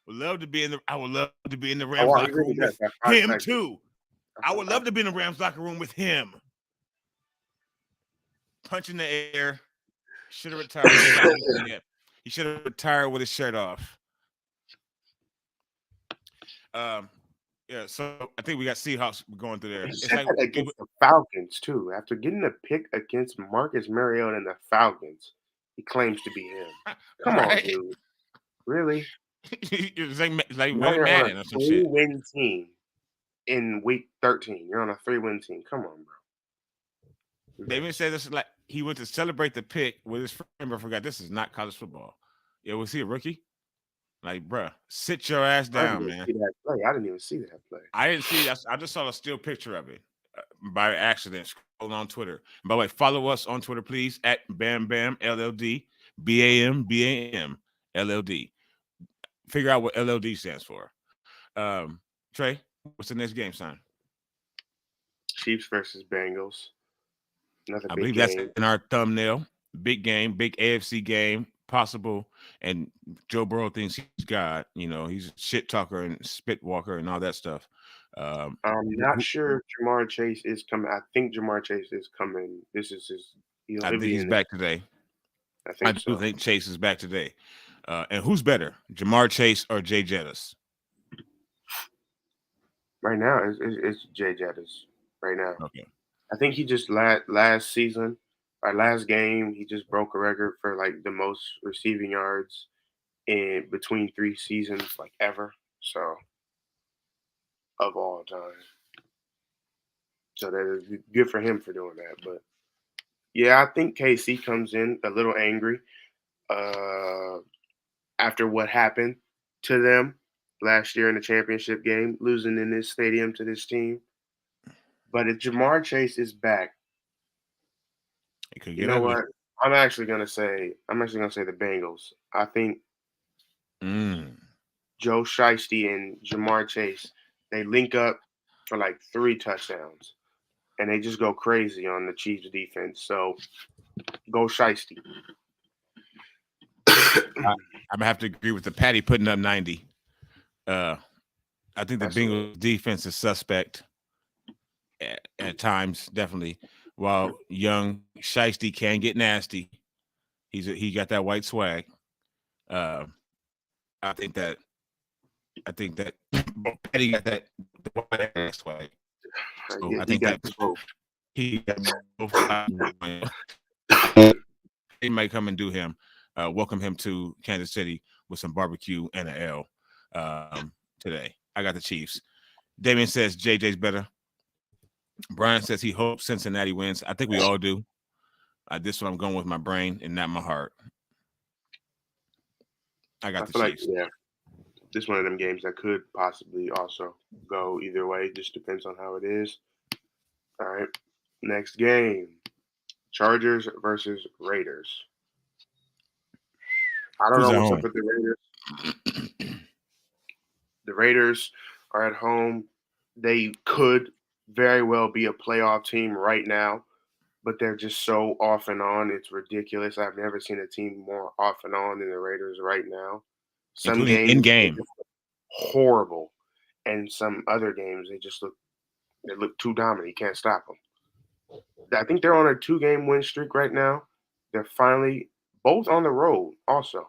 S1: I would love to be in the Rams locker room with him too. I would love to be in the Rams locker room with him. Punch in the air. Should have retired. He should have retired with his shirt off. Yeah, so I think we got Seahawks going through there.
S2: It's like against the Falcons too. After getting a pick against Marcus Mariota and the Falcons, he claims to be him. Come on, dude. Really?
S1: It's like Madden or some shit.
S2: 3-win team in week 13. You're on a 3-win team. Come on, bro.
S1: They even said this like he went to celebrate the pick with his friend, but forgot this is not college football. Yeah, was he a rookie? Like, bruh, sit your ass down, man.
S2: I didn't even see that play.
S1: I didn't see. I just saw a still picture of it by accident scrolling on Twitter. By the way, follow us on Twitter, please, at Bam Bam LLD, BAM LLD. Figure out what LLD stands for. Trey, what's the next game, son?
S2: Chiefs versus Bengals.
S1: I believe that's in our thumbnail. Big game, big AFC game, possible. And Joe Burrow thinks he's God. You know, he's a shit talker and spit walker and all that stuff.
S2: I'm not sure if Jamar Chase is coming. I think Jamar Chase is coming. This is his.
S1: I think he's back today.
S2: I
S1: do think Chase is back today. And who's better, Jamar Chase or Jay Jettis?
S2: Right now, it's Jay Jettis. Right now.
S1: Okay.
S2: I think he just last season, or last game, he just broke a record for like the most receiving yards in between 3 seasons, like ever. So, of all time. So that is good for him for doing that. But yeah, I think KC comes in a little angry after what happened to them last year in the championship game, losing in this stadium to this team. But if Jamar Chase is back,
S1: it could get ugly.
S2: What? I'm actually gonna say the Bengals. I think
S1: Mm.
S2: Joe Shiesty and Jamar Chase, they link up for like 3 touchdowns, and they just go crazy on the Chiefs defense. So go Shiesty.
S1: I, I'm gonna have to agree with the Patty putting up 90. Uh, I think the
S2: Absolutely.
S1: Bengals defense is suspect at times, definitely. While young Shiesty can get nasty, he got that white swag. Uh, I think that Petty got that the white ass swag. So I
S2: He
S1: think
S2: got
S1: that
S2: the vote.
S1: he got both sides. They might come and do him, welcome him to Kansas City with some barbecue and an L today. I got the Chiefs. Damien says JJ's better. Brian says he hopes Cincinnati wins. I think we all do. This one I'm going with my brain and not my heart. I got
S2: I
S1: the
S2: feel like
S1: Chiefs.
S2: this one of them games that could possibly also go either way. Just depends on how it is. All right. Next game. Chargers versus Raiders. I don't
S1: Who's
S2: know
S1: at
S2: what's up
S1: home?
S2: with the Raiders. The Raiders are at home. They could very well be a playoff team right now, but they're just so off and on. It's ridiculous. I've never seen a team more off and on than the Raiders right now. Some
S1: Including in
S2: games they
S1: game.
S2: just look horrible, and some other games they look too dominant. You can't stop them. I think they're on a 2-game win streak right now. They're finally both on the road. Also,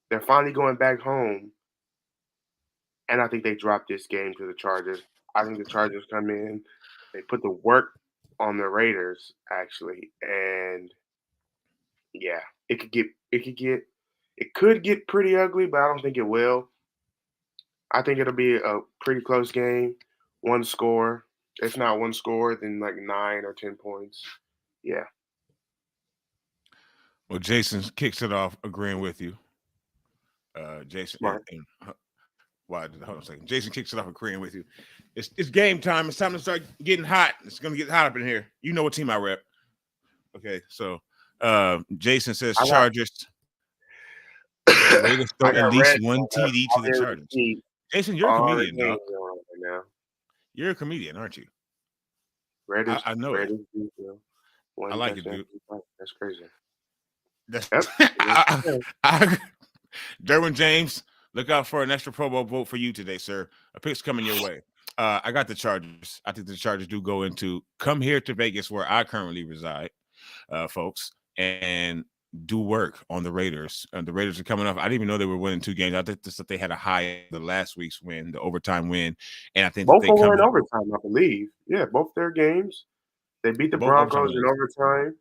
S2: they're finally going back home, and I think they dropped this game to the Chargers. I think the Chargers come in, they put the work on the Raiders actually, and yeah, it could get pretty ugly, but I don't think it will. I think it'll be a pretty close game, one score. If not one score, then like 9 or 10 points. Yeah,
S1: Well, Jason kicks it off agreeing with you. Jason
S2: smart.
S1: hold on a second. Jason kicks it off agreeing with you. It's game time. It's time to start getting hot. It's gonna get hot up in here. You know what team I rep. Okay, so Jason says
S2: I got
S1: Chargers. Raiders
S2: I
S1: throw at
S2: got
S1: least
S2: red
S1: one TD to the
S2: all
S1: Chargers. Jason, you're a
S2: all the
S1: comedian,
S2: games
S1: dog.
S2: going on right now.
S1: You're a comedian, aren't you?
S2: Raiders,
S1: I know it.
S2: Raiders, beat them.
S1: I
S2: One
S1: like it,
S2: touchdown.
S1: dude.
S2: That's crazy.
S1: That's
S2: Yep.
S1: I, Derwin James, look out for an extra Pro Bowl vote for you today, sir. A pick's coming your way. I got the Chargers. I think the Chargers do go into come here to Vegas, where I currently reside, folks, and do work on the Raiders. And the Raiders are coming off. I didn't even know they were winning 2 games. I think that they had a high the last week's win, the overtime win, and I think that
S2: Both
S1: they
S2: of them were
S1: come
S2: in overtime, I believe. Yeah, both their games. They beat the
S1: both overtime
S2: Broncos in
S1: wins.
S2: overtime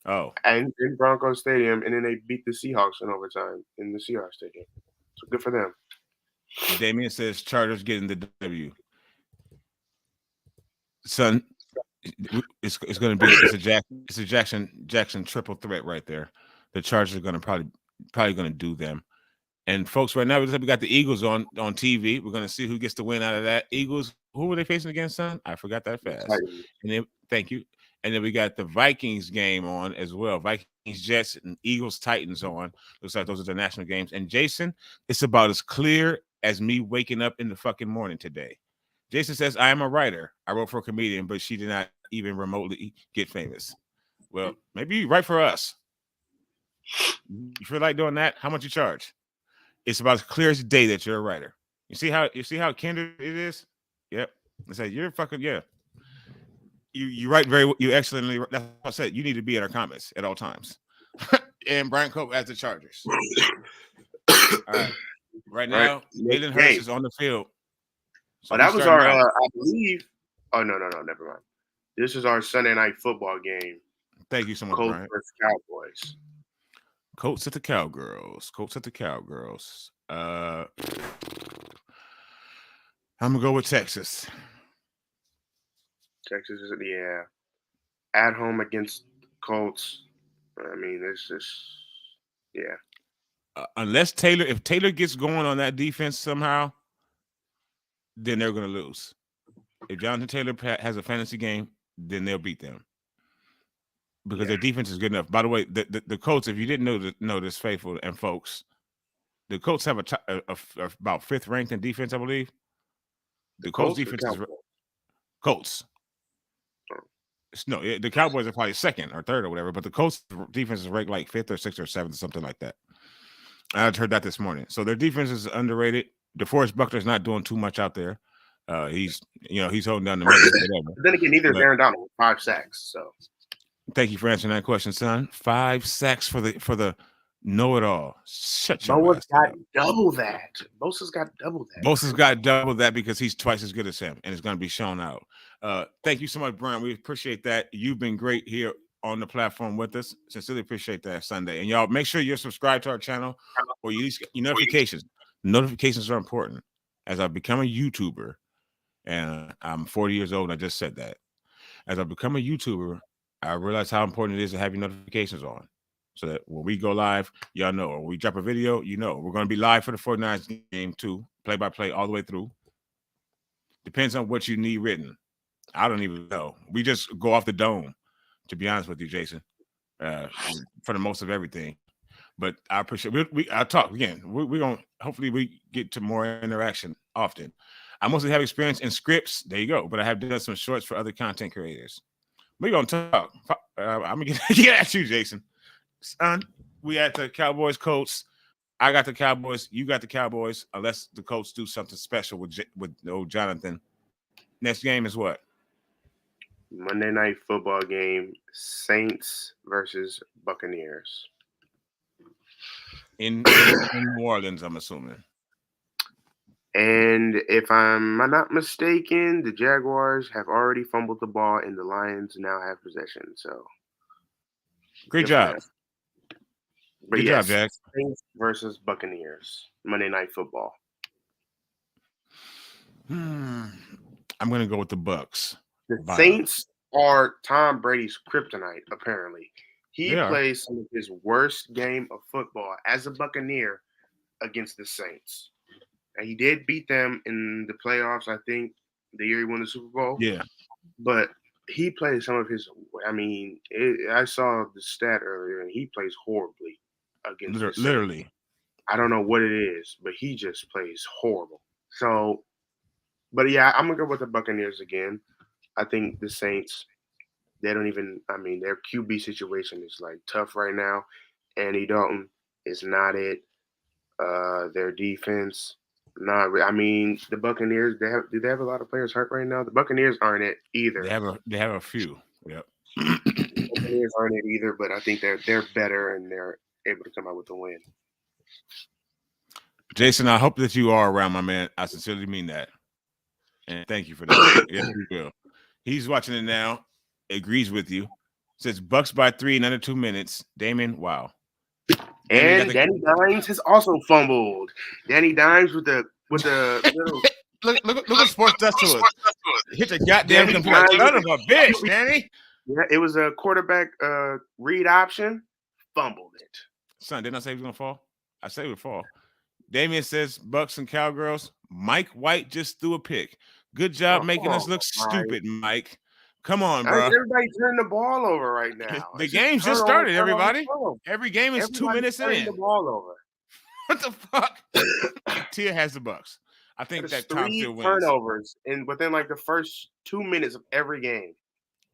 S1: Oh,
S2: and in Broncos Stadium, and then they beat the Seahawks in overtime in the Seahawks Stadium. So good for them.
S1: Damien says Chargers getting the W. Son, it's going to be it's a Jackson triple threat right there. The Chargers are going to probably going to do them. And folks, right now we got the Eagles on TV. We're going to see who gets the win out of that. Eagles, who were they facing against, son? I forgot that fast.
S2: Titans.
S1: And then thank you. And then we got the Vikings game on as well. Vikings, Jets, and Eagles, Titans on. Looks like those are the national games. And Jason, it's about as clear as me waking up in the fucking morning today. Jason says, I am a writer. I wrote for a comedian, but she did not even remotely get famous. Well, maybe you write for us. You feel like doing that? How much you charge? It's about as clear as day that you're a writer. You see how candid it is? Yep. It's like you're fucking You write you excellently. That's what I said. You need to be in our comments at all times. And Brian Cope as the Chargers. All right. Right
S2: All right.
S1: now,
S2: Next
S1: Jalen Hurts
S2: game.
S1: is on the field. So
S2: Oh,
S1: who's
S2: that was
S1: starting
S2: our,
S1: out?
S2: I believe. Oh, no, never mind. This is our Sunday night football game.
S1: Thank you so much,
S2: Colts
S1: Brian.
S2: versus Cowboys.
S1: Colts at the Cowgirls. Colts at the Cowgirls. I'm gonna go with Texas.
S2: Texas is, at home against Colts. I mean, it's just, yeah.
S1: Unless if Taylor gets going on that defense somehow, then they're gonna lose. If Jonathan Taylor has a fantasy game, then they'll beat them. because
S2: Yeah.
S1: their defense is good enough. By the way, the Colts, if you didn't know this, faithful and folks, the Colts have about fifth ranked in defense, I believe.
S2: The
S1: The Colts
S2: Colts or
S1: defense is
S2: Cowboys?
S1: Colts. No, the Cowboys are probably second or third or whatever, but the Colts defense is ranked like fifth or sixth or seventh, something like that. I heard that this morning. So their defense is underrated. DeForest Buckner's not doing too much out there. He's holding down the middle, whatever.
S2: Then again, neither is
S1: But
S2: Aaron Donald with 5 sacks. So
S1: thank you for answering that question, son. 5 sacks for the know-it-all. Shut your
S2: Bosa's
S1: ass
S2: got
S1: up.
S2: double that. Bosa's got double that.
S1: Bosa's got double that because he's twice as good as him, and it's going to be shown out. Thank you so much, Brian. We appreciate that. You've been great here on the platform with us. Sincerely appreciate that, Sunday. And y'all, make sure you're subscribed to our channel or you use your notifications. Notifications are important. As I become a YouTuber, and I'm 40 years old, and I just said that. As I become a YouTuber, I realize how important it is to have your notifications on. So that when we go live, y'all know. Or we drop a video, we're going to be live for the 49ers game too, play-by-play all the way through. Depends on what you need written. I don't even know. We just go off the dome, to be honest with you, Jason, for the most of everything. But I appreciate I'll talk again. We're going to hopefully we get to more interaction often. I mostly have experience in scripts. There you go. But I have done some shorts for other content creators. We're going to talk. I'm going to get at you, Jason. Son, we at the Cowboys Colts. I got the Cowboys. You got the Cowboys. Unless the Colts do something special with old Jonathan. Next game is what?
S2: Monday Night Football game: Saints versus Buccaneers.
S1: In New Orleans, I'm assuming.
S2: And if I'm not mistaken, the Jaguars have already fumbled the ball, and the Lions now have possession. So,
S1: Great job.
S2: But
S1: Good
S2: yes,
S1: job, Jack.
S2: Saints versus Buccaneers, Monday Night Football.
S1: I'm going to go with the Bucks.
S2: The Saints are Tom Brady's kryptonite, apparently. He plays some of his worst game of football as a Buccaneer against the Saints. And he did beat them in the playoffs, I think, the year he won the Super Bowl.
S1: Yeah.
S2: But he plays some of his – I saw the stat earlier, and he plays horribly against the Saints.
S1: Literally.
S2: I don't know what it is, but he just plays horrible. So, but yeah, I'm going to go with the Buccaneers again. I think the Saints – they don't even – their QB situation is, tough right now. Andy Dalton is not it. Their defense – the Buccaneers, do they have a lot of players hurt right now? The Buccaneers aren't it either.
S1: They have a few. Yep.
S2: The Buccaneers aren't it either, but I think they're better and they're able to come out with the win.
S1: Jason, I hope that you are around, my man. I sincerely mean that. And thank you for that. Yes, we will. He's watching it now. Agrees with you. Says Bucks by 3 in under 2 minutes. Damon, wow.
S2: And Danny Dimes has also fumbled. Danny Dimes with the little
S1: look what sports does to us. Hit the goddamn computer. Son of a bitch, Danny.
S2: Yeah, it was a quarterback read option. Fumbled it.
S1: Son, didn't I say he was gonna fall? I said he would fall. Damien says Bucks and Cowgirls. Mike White just threw a pick. Good job making us look stupid, Mike. Come on, bro.
S2: Everybody turn the ball over right now.
S1: The game's just started, everybody. Every game is 2 minutes in.
S2: The ball over.
S1: What the fuck? Tia has the Bucks. I think that Tom still wins.
S2: 3 turnovers within the first 2 minutes of every game.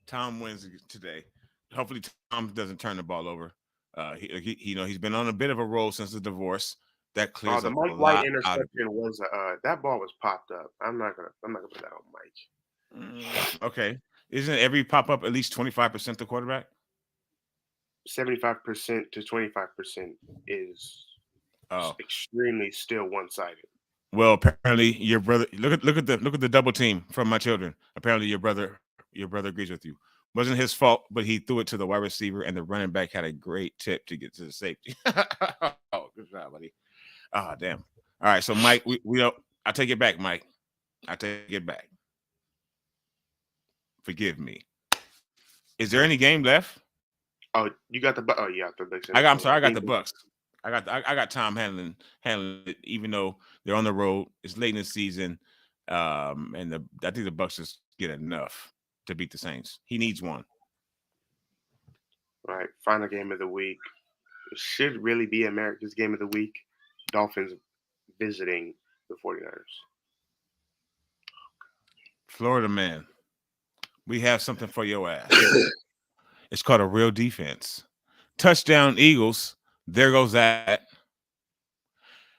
S1: Tom wins today. Hopefully, Tom doesn't turn the ball over. He's been on a bit of a roll since the divorce. That clears
S2: the
S1: up
S2: Mike
S1: a
S2: White
S1: lot
S2: interception was that ball was popped up. I'm not gonna put that on Mike.
S1: Okay. Isn't every pop up at least 25% the quarterback?
S2: 75% to 25% is extremely still one-sided.
S1: Well, apparently your brother look at the double team from my children. Apparently your brother agrees with you. Wasn't his fault, but he threw it to the wide receiver and the running back had a great tip to get to the safety. Oh, good job, buddy. Ah, damn. All right, so Mike, we don't. I take it back, Mike. I take it back. Forgive me. Is there any game left?
S2: Oh, you got the Bucks. Oh, yeah, the Bucks.
S1: I'm sorry, I got the Bucks. I got Tom handling it, even though they're on the road. It's late in the season, and I think the Bucks just get enough to beat the Saints. He needs one.
S2: Right. Final game of the week. It should really be America's game of the week. Dolphins visiting the 49ers.
S1: Florida man, we have something for your ass. It's called a real defense. Touchdown Eagles. There goes that.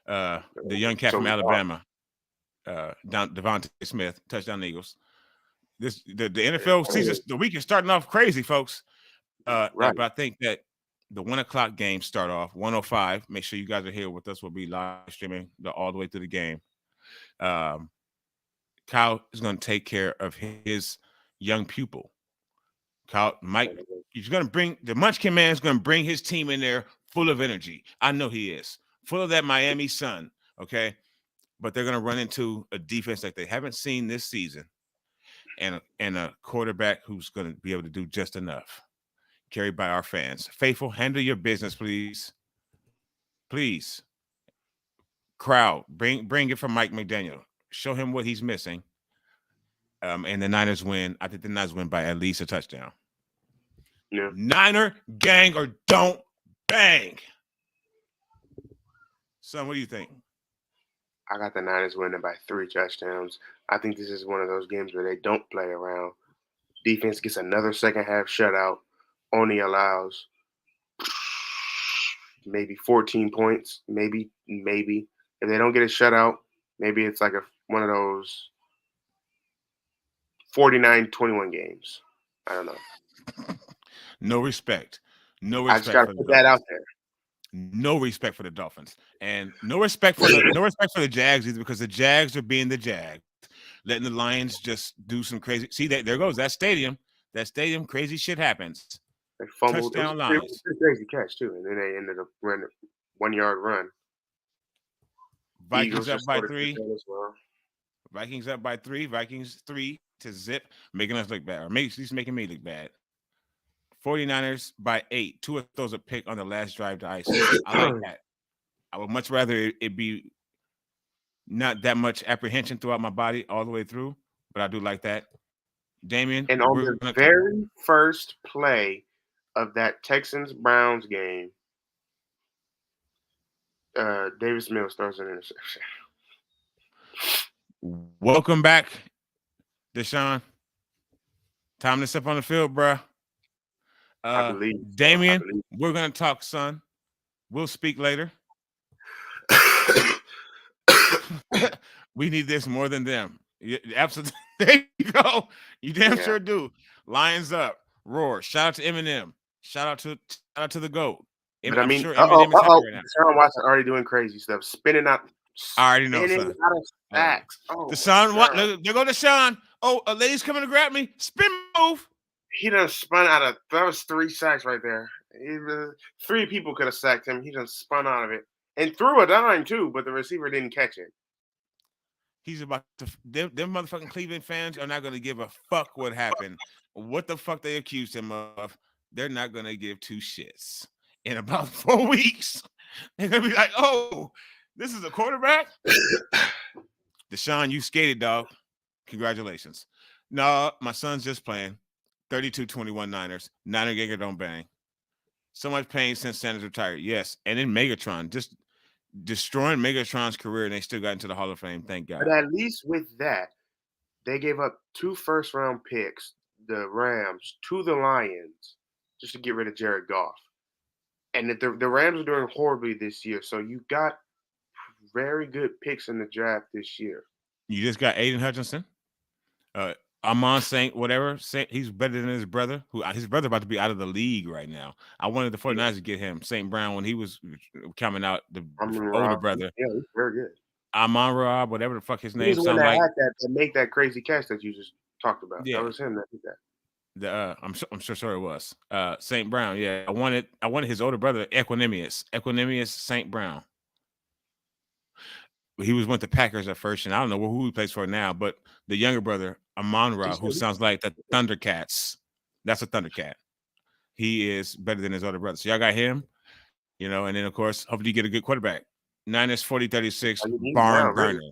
S1: The young cat
S2: So
S1: from
S2: we thought,
S1: Alabama, Devontae Smith, touchdown Eagles. The NFL season, the week is starting off crazy, folks.
S2: right.
S1: But I think that the 1 o'clock games start off 1:05. Make sure you guys are here with us. We'll be live streaming all the way through the game. Um, Kyle is going to take care of his young pupil. Mike, he's going to bring the Munchkin man is going to bring his team in there full of energy. I know he is full of that Miami sun. Okay, but they're going to run into a defense like they haven't seen this season, and a quarterback who's going to be able to do just enough. Carried by our fans. Faithful, handle your business, please. Please. Crowd, bring it from Mike McDaniel. Show him what he's missing. And the Niners win. I think the Niners win by at least a touchdown.
S2: Yeah.
S1: Niner gang or don't bang. Son, what do you think?
S2: I got the Niners winning by 3 touchdowns. I think this is one of those games where they don't play around. Defense gets another second half shutout. Only allows maybe 14 points. Maybe. If they don't get a shutout, maybe it's like one of those 49-21 games. I don't know.
S1: No respect. No
S2: I just
S1: respect
S2: got to
S1: for the
S2: put that out
S1: Dolphins.
S2: there.
S1: No respect for the Dolphins. And no respect for the Jags either, because the Jags are being the Jags. Letting the Lions just do some crazy. See, there goes that stadium. That stadium, crazy shit happens.
S2: They fumbled.
S1: Touchdown
S2: It was
S1: Lions.
S2: a crazy catch too, and then they ended up running 1 yard run.
S1: Vikings
S2: Eagles
S1: up
S2: just
S1: by
S2: scored a
S1: 3.
S2: touchdown as well.
S1: Vikings up by 3. Vikings 3 to zip, making us look bad, or at least making me look bad. 49ers by 8. 2 of those a pick on the last drive to ice. I like that. I would much rather it be not that much apprehension throughout my body all the way through, but I do like that. Damien,
S2: And on the very first play of that Texans-Browns game, Davis Mills throws an interception.
S1: Welcome back, Deshaun. Time to step on the field, bro.
S2: I believe.
S1: Damien, we're going to talk, son. We'll speak later. We need this more than them. Absolutely. There you go. You damn sure do. Lions up. Roar. Shout out to Eminem. Shout out to the GOAT.
S2: But I mean,
S1: sure Eminem is happy right now.
S2: Deshaun Watson already doing crazy stuff, spinning out.
S1: I already know, son.
S2: Out of stacks. Oh,
S1: Deshaun, what? There go Deshaun. Oh, a lady's coming to grab me. Spin move.
S2: He done spun out of. That was 3 sacks right there. 3 people could have sacked him. He done spun out of it and threw a dime too, but the receiver didn't catch it.
S1: He's about to. Them motherfucking Cleveland fans are not going to give a fuck what happened. What the fuck they accused him of. They're not going to give 2 shits. In about 4 weeks, they're going to be like, oh, this is a quarterback? Deshaun, you skated, dog. Congratulations. No, my son's just playing. 32-21 Niners. Niner Ganger don't bang. So much pain since Sanders retired. Yes. And then Megatron, just destroying Megatron's career, and they still got into the Hall of Fame. Thank God.
S2: But at least with that, they gave up 2 first-round picks, the Rams, to the Lions, just to get rid of Jared Goff. And the Rams are doing horribly this year, so you got very good picks in the draft this year.
S1: You just got Aiden Hutchinson, Amon Saint, whatever. He's better than his brother. His brother about to be out of the league right now. I wanted the 49ers to get him, St. Brown, when he was coming out, the older brother.
S2: Yeah, he's very good.
S1: Amon Rob, whatever the fuck his name
S2: sounds like. Had that to make that crazy catch that you just talked about. Yeah. That was him that did that.
S1: I'm sure it was St. Brown. Yeah, I wanted his older brother, Equanimous St. Brown. He went to Packers at first, and I don't know who he plays for now, but the younger brother, Amon Ra, who sounds like the Thundercats. That's a Thundercat. He is better than his older brother. So y'all got him, and then of course, hopefully you get a good quarterback. Niners 40-36, barn burner. Really?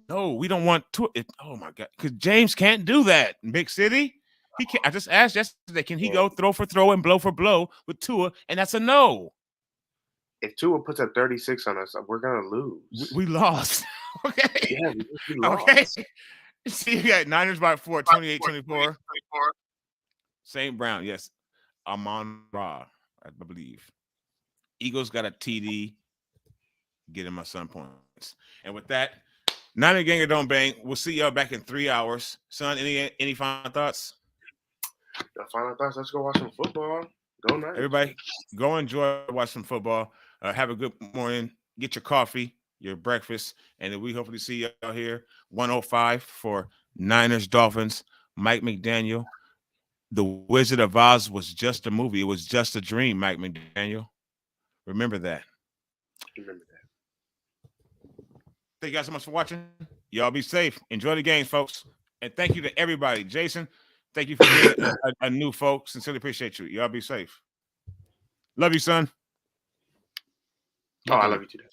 S1: No, we don't want to. Oh my God, because James can't do that in Big City. He can't. I just asked yesterday, can he
S2: Yeah.
S1: go throw for throw and blow for blow with Tua? And that's a no.
S2: If Tua puts up 36 on us, we're gonna lose.
S1: We lost. Okay.
S2: Yeah, we
S1: Okay.
S2: lost.
S1: See, you got Niners by 4, 28-24. St. Brown, yes. Amon Ra, I believe. Eagles got a TD, getting my son points. And with that, Niner Ganger Don't Bang. We'll see y'all back in 3 hours. Son, any final thoughts?
S2: The final thoughts. Let's go watch some football. Go Niners.
S1: Everybody, go enjoy, watch some football. Have a good morning. Get your coffee, your breakfast, and then we hopefully see y'all here 105 for Niners Dolphins. Mike McDaniel. The Wizard of Oz was just a movie. It was just a dream, Mike McDaniel. Remember that.
S2: Remember that.
S1: Thank you guys so much for watching. Y'all be safe. Enjoy the games, folks. And thank you to everybody. Jason, thank you for being a new folk. Sincerely appreciate you. Y'all be safe. Love you, son.
S2: Oh, I love you too.